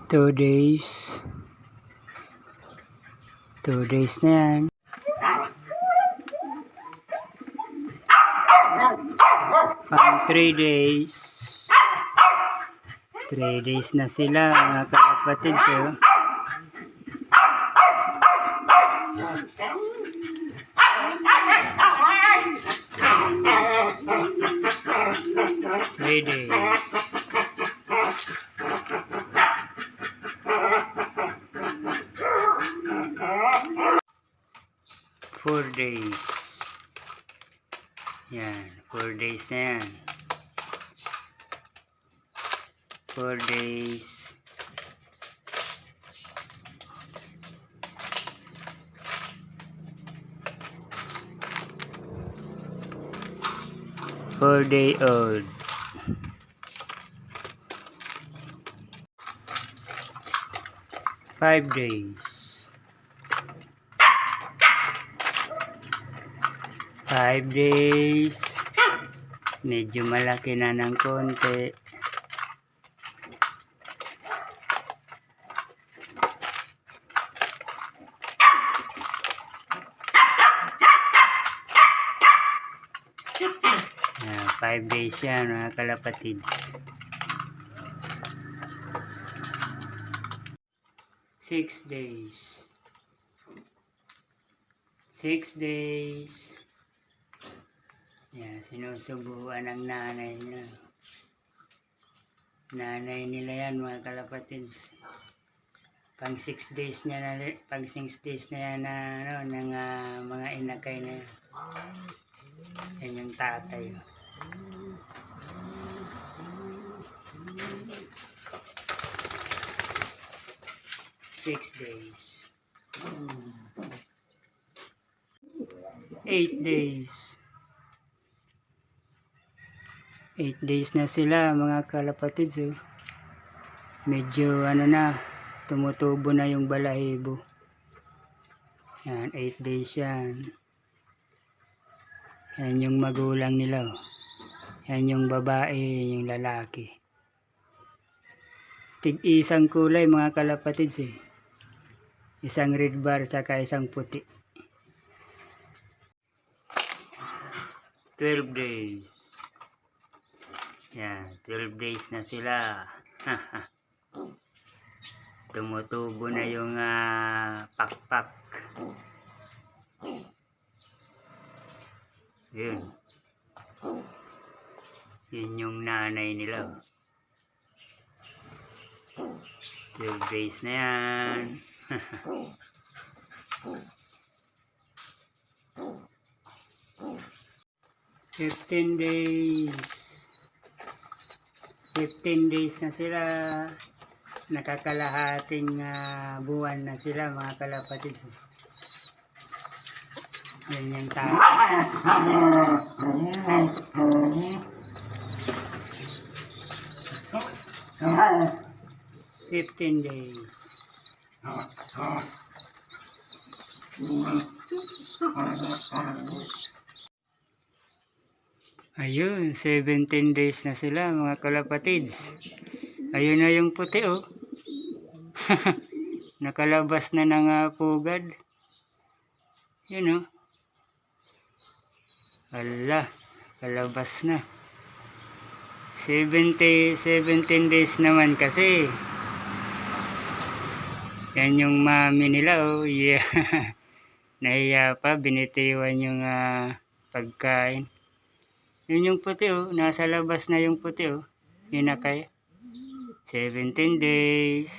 2 days. 2 days na yan. Pang 3 days. 3 days na sila mga kalapatid. So, Three days. 4 days. Yan, 4 days na yan. 4 days. 4-day-old. 5 days. 5 days. Medyo malaki na ng konti. Yan, 5 days yan mga kalapatid. 6 days. 6 days. Yan, sinusubuan ng nanay nila. Nanay nila yan mga kalapatid. Pang 6 days niya na, pang 6 days na yan na ano, ng mga inakay na yan. Yan yung tatay. 6 days. 8 days. 8 days na sila mga kalapatid. So, medyo ano na, tumutubo na yung balahibo. Yan, 8 days yan. Yan yung magulang nila. Yan yung babae, yung lalaki. Tig-isang kulay mga kalapatid. Isang red bar saka isang puti. 12 days. Yan, 12 days na sila. Tumutubo na yung pakpak. Yun. Yun yung nanay nila. 12 days na yan. 15 days. 15 days na sila. Nakakalahating buwan na sila mga kalapatid. Yan yung tao. 15 days. Ayun, 17 days na sila mga kalapatids. Ayun na yung puti oh. Nakalabas na ng pugad. Yun oh. Ala, kalabas na. 17 days naman kasi. Yan yung mami nila oh. Yeah. Nahiya pa, binitiwan yung pagkain. Yun yung puti oh, nasa labas na yung puti oh. Hinakay. 17 days.